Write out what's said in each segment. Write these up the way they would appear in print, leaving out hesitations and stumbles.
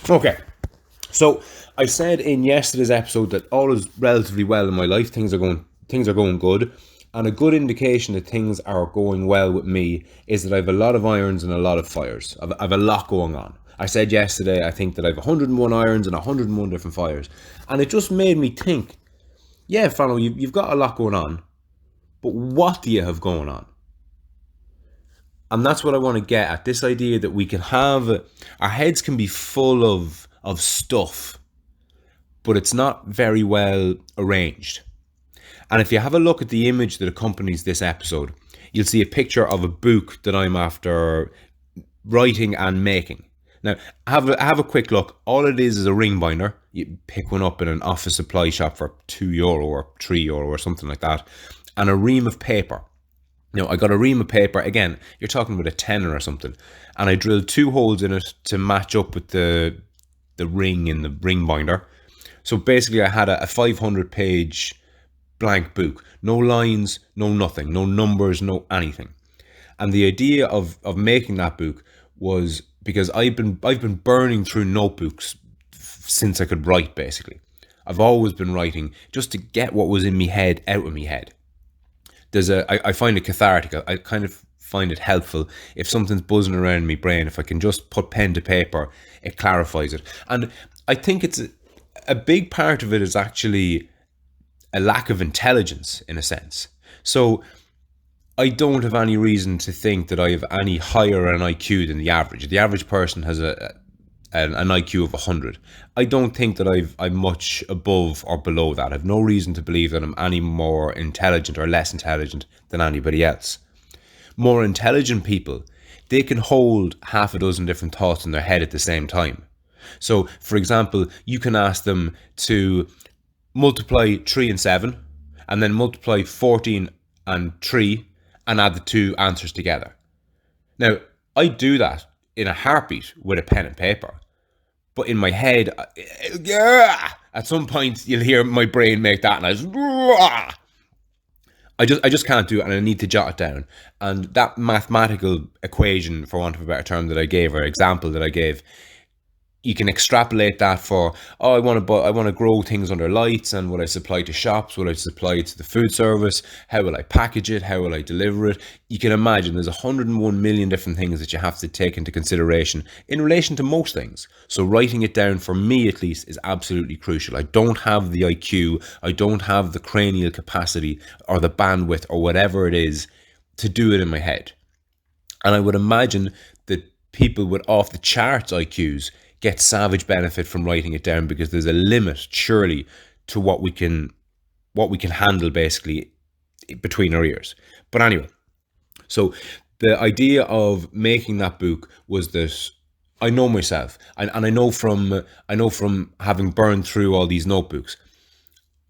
Okay, so I said in yesterday's episode that all is relatively well in my life. Things are going good, and a good indication that things are going well with me is that I have a lot of irons and a lot of fires. I've a lot going on. I said yesterday I think that I have 101 irons and 101 different fires, and it just made me think. Yeah, Fano, you've got a lot going on, but what do you have going on? And that's what I want to get at. This idea that we can have our heads can be full of stuff, but it's not very well arranged. And if you have a look at the image that accompanies this episode, you'll see a picture of a book that I'm after writing and making. Now, have a quick look. All it is a ring binder. You pick one up in an office supply shop for €2 or €3 or something like that, and a ream of paper. Now, I got a ream of paper. Again, you're talking about a tenner or something, and I drilled 2 holes in it to match up with the ring in the ring binder. So basically, I had a 500-page blank book, no lines, no nothing, no numbers, no anything. And the idea of making that book was because I've been burning through notebooks since I could write. Basically, I've always been writing just to get what was in my head out of my head. I find it cathartic. I kind of find it helpful if something's buzzing around my brain. If I can just put pen to paper, it clarifies it. And I think it's a big part of it is actually a lack of intelligence in a sense. So I don't have any reason to think that I have any higher an IQ than the average. The average person has an IQ of 100. I don't think that I'm much above or below that. I have no reason to believe that I'm any more intelligent or less intelligent than anybody else. More intelligent people, they can hold half a dozen different thoughts in their head at the same time. So, for example, you can ask them to multiply 3 and 7, and then multiply 14 and 3, and add the 2 answers together. Now, I do that in a heartbeat with a pen and paper. But in my head, at some point you'll hear my brain make that, and I just can't do it, and I need to jot it down. And that mathematical equation, for want of a better term, that I gave, or example that I gave, you can extrapolate that for, I want to grow things under lights, and will I supply to shops, will I supply it to the food service, how will I package it, how will I deliver it? You can imagine there's 101 million different things that you have to take into consideration in relation to most things. So writing it down, for me at least, is absolutely crucial. I don't have the IQ, I don't have the cranial capacity or the bandwidth or whatever it is to do it in my head. And I would imagine that people with off the charts IQs get savage benefit from writing it down, because there's a limit, surely, to what we can handle basically between our ears. But anyway, so the idea of making that book was that I know myself, and I know from having burned through all these notebooks,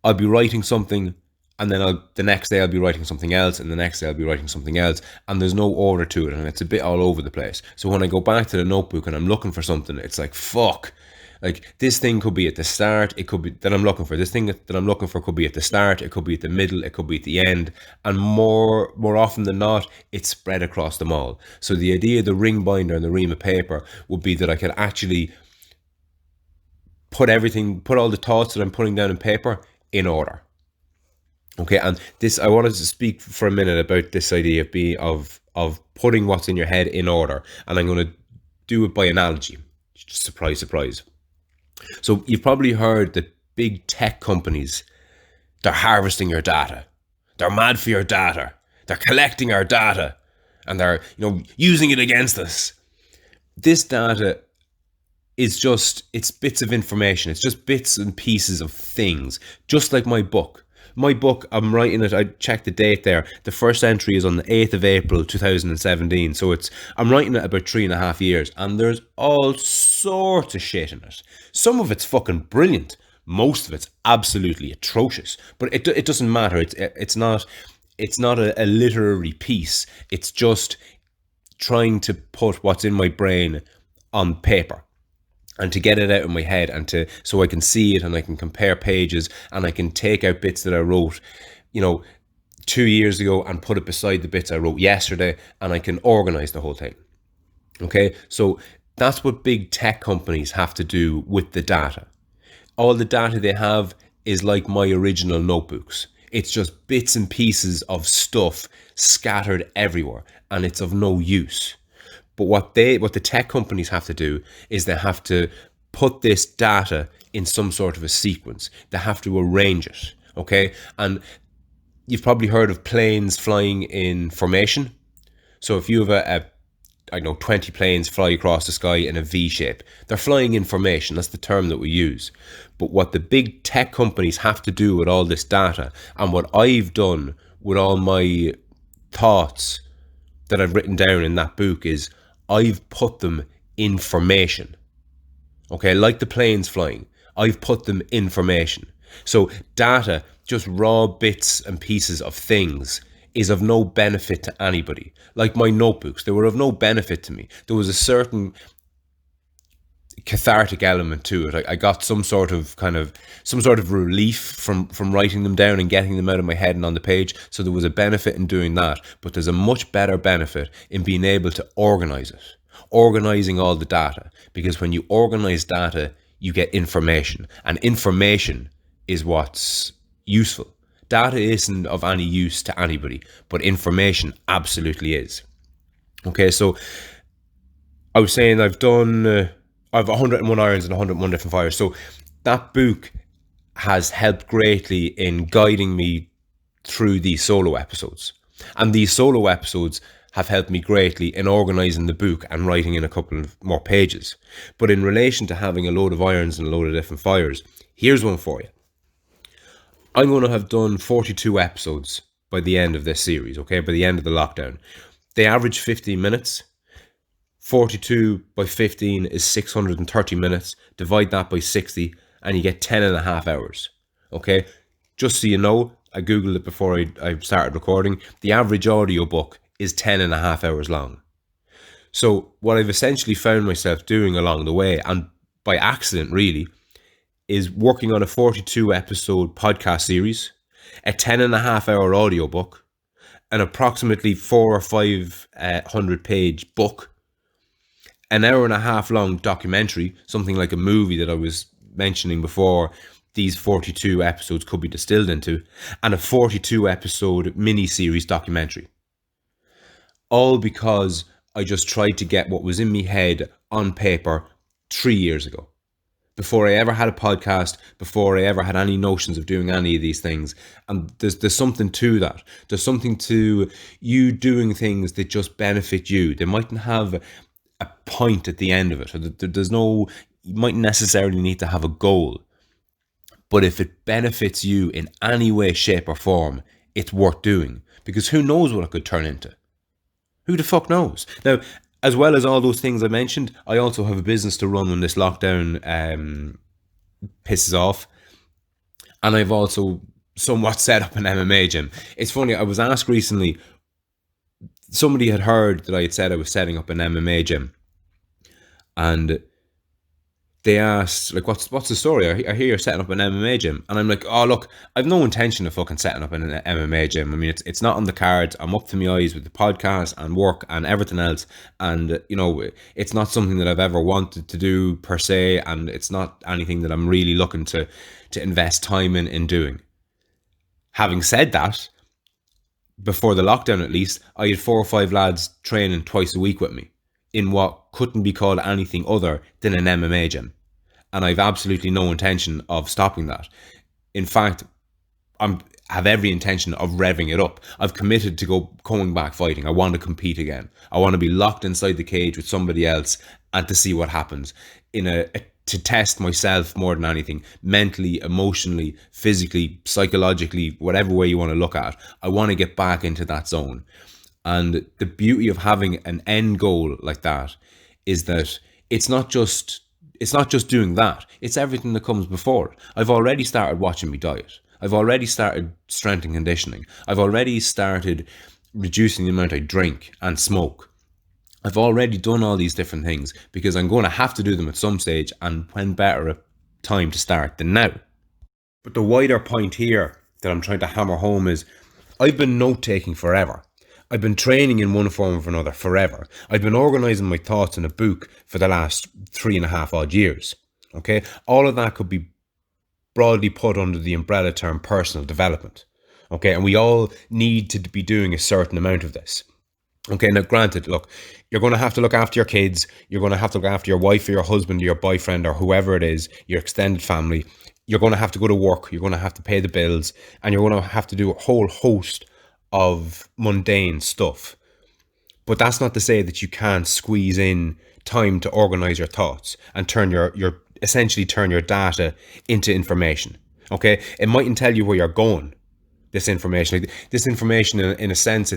I'll be writing something, and then the next day I'll be writing something else, and the next day I'll be writing something else, and there's no order to it, and it's a bit all over the place. So when I go back to the notebook and I'm looking for something, it's like, fuck. Like, this thing could be at the start, it could be that I'm looking for. This thing that I'm looking for could be at the start, it could be at the middle, it could be at the end, and more often than not, it's spread across them all. So the idea of the ring binder and the ream of paper would be that I could actually put all the thoughts that I'm putting down in paper in order. Okay, and this, I wanted to speak for a minute about this idea of putting what's in your head in order, and I'm going to do it by analogy. Surprise, surprise. So you've probably heard that big tech companies, they're harvesting your data. They're mad for your data. They're collecting our data, and they're using it against us. This data is it's bits of information. It's just bits and pieces of things, just like my book. My book, I'm writing it, I checked the date there. The first entry is on the 8th of April, 2017. So I'm writing it about 3.5 years, and there's all sorts of shit in it. Some of it's fucking brilliant. Most of it's absolutely atrocious. But it doesn't matter. It's not a literary piece. It's just trying to put what's in my brain on paper, and to get it out of my head, and so I can see it, and I can compare pages, and I can take out bits that I wrote, 2 years ago, and put it beside the bits I wrote yesterday, and I can organize the whole thing. Okay, so That's what big tech companies have to do with the data. All the data they have is like my original notebooks. It's just bits and pieces of stuff scattered everywhere, and it's of no use. But what the tech companies have to do is they have to put this data in some sort of a sequence. They have to arrange it, okay? And you've probably heard of planes flying in formation. So if you have I don't know, 20 planes fly across the sky in a V shape. They're flying in formation. That's the term that we use. But what the big tech companies have to do with all this data, and what I've done with all my thoughts that I've written down in that book, is I've put them in formation. Okay, like the planes flying, I've put them in formation. So data, just raw bits and pieces of things, is of no benefit to anybody. Like my notebooks, they were of no benefit to me. There was a certain cathartic element to it. I got some sort of relief from writing them down and getting them out of my head and on the page. So there was a benefit in doing that, but there's a much better benefit in being able to organize it, organizing all the data. Because when you organize data, you get information, and information is what's useful. Data isn't of any use to anybody, but information absolutely is. Okay, so I was saying I've 101 irons and 101 different fires. So that book has helped greatly in guiding me through these solo episodes. And these solo episodes have helped me greatly in organising the book and writing in a couple of more pages. But in relation to having a load of irons and a load of different fires, here's one for you. I'm going to have done 42 episodes by the end of this series, okay? By the end of the lockdown. They average 15 minutes. 42 by 15 is 630 minutes. Divide that by 60 and you get 10 and a half hours. Okay? Just so you know, I Googled it before I started recording. The average audiobook is 10 and a half hours long. So what I've essentially found myself doing along the way, and by accident really, is working on a 42 episode podcast series, a 10 and a half hour audiobook, an approximately 400 or 500 page book, an hour and a half long documentary, something like a movie that I was mentioning before these 42 episodes could be distilled into, and a 42 episode mini-series documentary. All because I just tried to get what was in my head on paper 3 years ago. Before I ever had a podcast, before I ever had any notions of doing any of these things. And there's something to that. There's something to you doing things that just benefit you. They mightn't have a point at the end of it. You mightn't necessarily need to have a goal. But if it benefits you in any way, shape or form, it's worth doing. Because who knows what it could turn into? Who the fuck knows? Now, as well as all those things I mentioned, I also have a business to run when this lockdown pisses off. And I've also somewhat set up an MMA gym. It's funny, I was asked recently, somebody had heard that I had said I was setting up an MMA gym. And they asked, like, what's the story? I hear you're setting up an MMA gym. And I'm like, oh, look, I've no intention of fucking setting up an MMA gym. I mean, it's not on the cards. I'm up to my eyes with the podcast and work and everything else. And, you know, it's not something that I've ever wanted to do per se. And it's not anything that I'm really looking to invest time in doing. Having said that, before the lockdown at least, I had 4 or 5 lads training twice a week with me in what couldn't be called anything other than an MMA gym. And I've absolutely no intention of stopping that. In fact, I have every intention of revving it up. I've committed to going back fighting. I want to compete again. I want to be locked inside the cage with somebody else and to see what happens to test myself more than anything, mentally, emotionally, physically, psychologically, whatever way you want to look at it. I want to get back into that zone. And the beauty of having an end goal like that is that it's not just doing that. It's everything that comes before it. I've already started watching my diet. I've already started strength and conditioning. I've already started reducing the amount I drink and smoke. I've already done all these different things because I'm going to have to do them at some stage, and when better a time to start than now. But the wider point here that I'm trying to hammer home is I've been note-taking forever. I've been training in one form or another forever. I've been organising my thoughts in a book for the last 3.5 odd years. Okay, all of that could be broadly put under the umbrella term personal development. Okay, and we all need to be doing a certain amount of this. Okay, now granted, look, you're going to have to look after your kids, you're going to have to look after your wife or your husband or your boyfriend or whoever it is, your extended family. You're going to have to go to work, you're going to have to pay the bills, and you're going to have to do a whole host of mundane stuff. But that's not to say that you can't squeeze in time to organize your thoughts and turn your essentially turn your data into information. Okay, it mightn't tell you where you're going. This information, in a sense,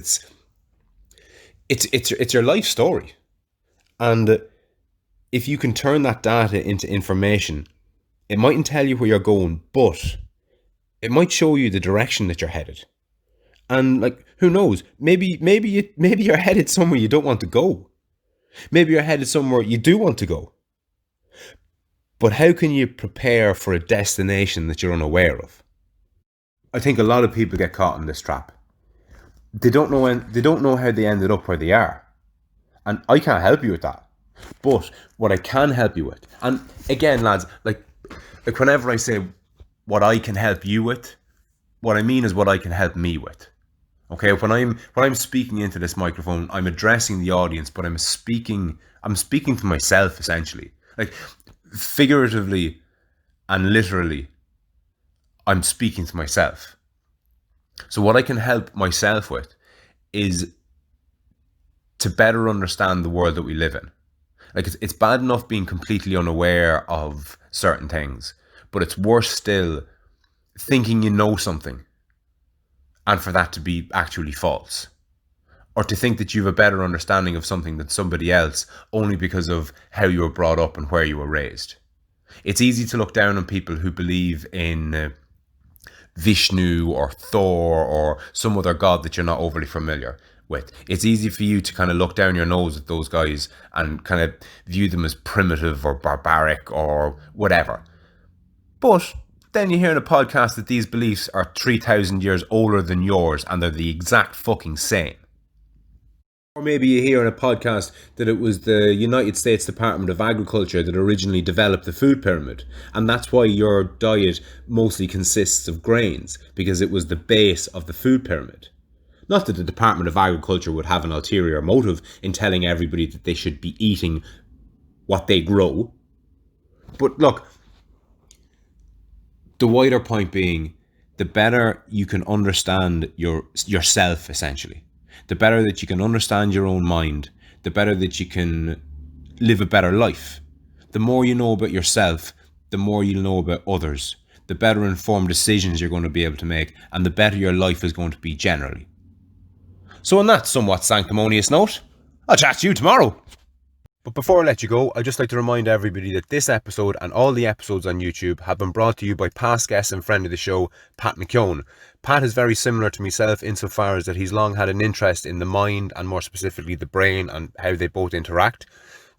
it's your life story, and if you can turn that data into information, it mightn't tell you where you're going, but it might show you the direction that you're headed. And like, who knows? Maybe you're headed somewhere you don't want to go. Maybe you're headed somewhere you do want to go. But how can you prepare for a destination that you're unaware of? I think a lot of people get caught in this trap. They don't know how they ended up where they are. And I can't help you with that. But what I can help you with, and again, lads, like whenever I say what I can help you with, what I mean is what I can help me with. Okay, when I'm speaking into this microphone, I'm addressing the audience, but I'm speaking to myself essentially. Like figuratively and literally, I'm speaking to myself. So what I can help myself with is to better understand the world that we live in. Like it's bad enough being completely unaware of certain things, but it's worse still thinking you know something and for that to be actually false, or to think that you have a better understanding of something than somebody else only because of how you were brought up and where you were raised. It's easy to look down on people who believe in Vishnu or Thor or some other god that you're not overly familiar with. It's easy for you to kind of look down your nose at those guys and kind of view them as primitive or barbaric or whatever. But then you hear in a podcast that these beliefs are 3,000 years older than yours and they're the exact fucking same. Or maybe you hear in a podcast that it was the United States Department of Agriculture that originally developed the food pyramid, and that's why your diet mostly consists of grains, because it was the base of the food pyramid. Not that the Department of Agriculture would have an ulterior motive in telling everybody that they should be eating what they grow. But look, the wider point being, the better you can understand yourself, essentially. The better that you can understand your own mind, the better that you can live a better life. The more you know about yourself, the more you'll know about others, the better informed decisions you're going to be able to make, and the better your life is going to be generally. So on that somewhat sanctimonious note, I'll chat to you tomorrow. But before I let you go, I'd just like to remind everybody that this episode and all the episodes on YouTube have been brought to you by past guest and friend of the show, Pat McKeown. Pat is very similar to myself insofar as that he's long had an interest in the mind and more specifically the brain and how they both interact,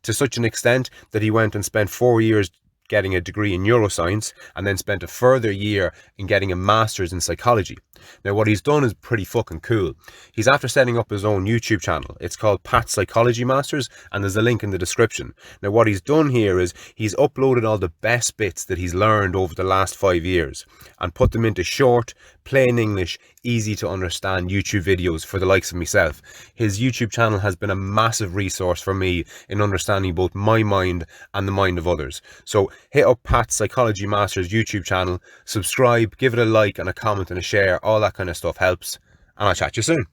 to such an extent that he went and spent 4 years getting a degree in neuroscience and then spent a further year in getting a master's in psychology. Now what he's done is pretty fucking cool. He's after setting up his own YouTube channel. It's called Pat Psychology Masters and there's a link in the description. Now what he's done here is he's uploaded all the best bits that he's learned over the last 5 years and put them into short, plain English, easy to understand YouTube videos for the likes of myself. His YouTube channel has been a massive resource for me in understanding both my mind and the mind of others. So hit up Pat Psychology Masters YouTube channel, subscribe, give it a like and a comment and a share. All that kind of stuff helps, and I'll chat to you soon.